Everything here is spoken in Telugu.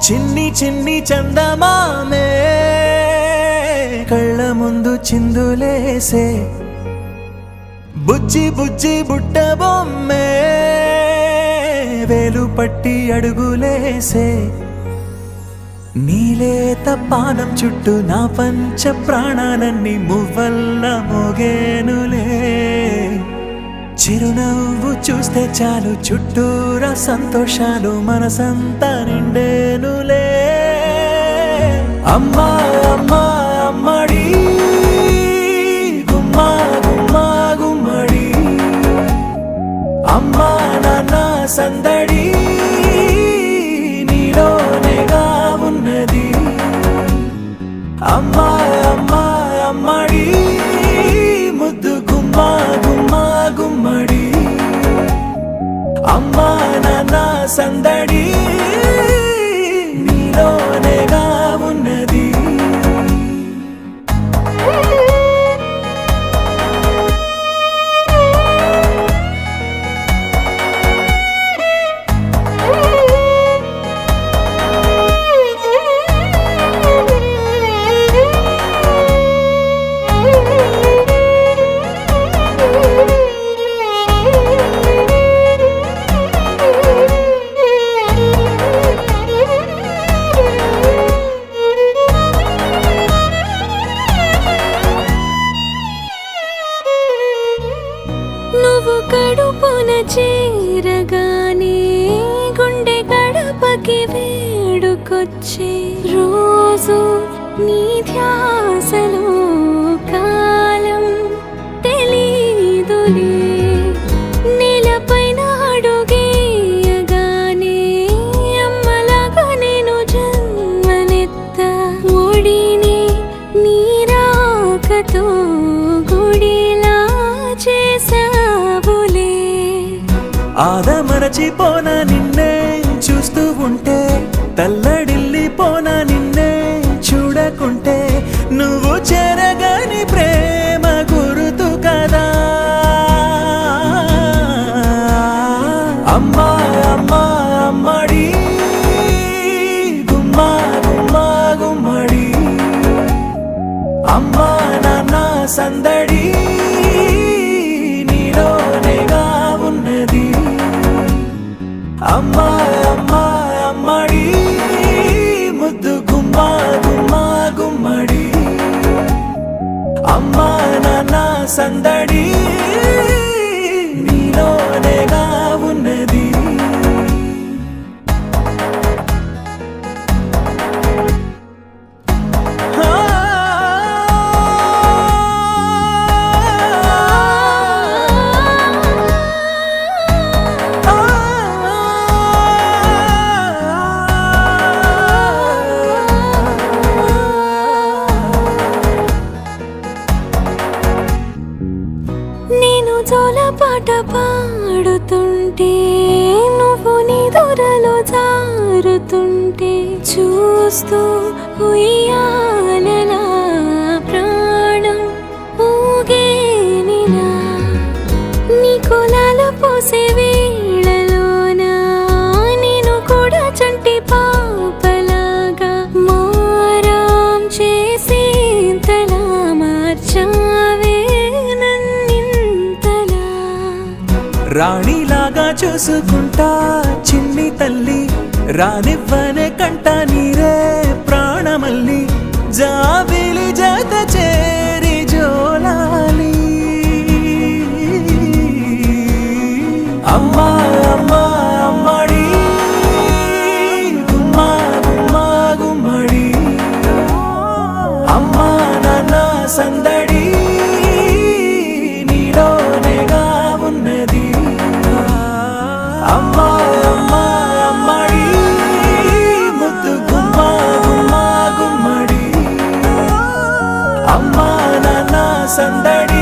చిన్ని చిన్ని చందమామే కళ్ళ ముందు చిందులేసే బుజ్జి బుజ్జి బుట్ట బొమ్మే వేలు పట్టి అడుగులేసే నీలేత పానం చుట్టూ నా పంచ ప్రాణాలన్నీ మువ్వల్ల మోగేనులే చిరునవ్వు చూస్తే చాలు చుట్టూరా సంతోషాలు మనసంతా నిండేనులే అమ్మా అమ్మా అమ్మడి గుమ్మా గుమ్మా గుమ్మడి అమ్మా నాన్న సందడి నీలోనేగా ఉన్నది అమ్మా అమ్మా అమ్మడి ముద్దు గుమ్మా గుమ్మా గుమ్మడి అమ్మా నాన్న సందడి నీలోనేగా ఉన్నది నువ్వు కడుపున చేరగానే గుండె గడపకి వేడుకొచ్చే రోజు నీ ధ్యాసలో కాలం తెలీదులే నేలపైన అడుగేయగానే అమ్మలాగా నేను జన్మనెత్త ఒడిని నీ రాకతో గుడిలా చేసావులే ఆదమరచిపోనా నిన్నే చూస్తూ ఉంటే తల్లడిల్లిపోనా నిన్నే చూడకుంటే నువ్వు చెరగని ప్రేమ గురుతు కదా అమ్మా అమ్మా అమ్మడి గుమ్మా గుమ్మా గుమ్మడి అమ్మా నాన్న సందడి నీలోనేగా ఉన్నది అమ్మా అమ్మా అమ్మడి ముద్దు గుమ్మా గుమ్మా గుమ్మడి అమ్మా నాన్న సందడి నీలోనేగా ఉన్నది నేను జోలపాట పాడుతుంటే నువ్వు నీ దూరలో జారుతుంటే చూస్తూ ఉయ్యాలలా ప్రాణం ఊగేనినా నీ కులాలు పోసే వేళలోనా నేను కూడా చంటి పాపలాగా మారాం చేసేంతలా మార్చావే రాణిలాగా చూసుకుంటా చిన్ని తల్లి రానివ్వనే కంట నీరే ప్రాణమల్లి జాబిలి జత చేరి జోలాలి అమ్మా అమ్మా అమ్మడి గుమ్మా గుమ్మా గుమ్మడి అమ్మా నాన్న సందడి నీలోనేగా ఉన్నది అమ్మా అమ్మా అమ్మడి ముద్దు గుమ్మా గుమ్మా గుమ్మడి అమ్మా నాన్న సందడి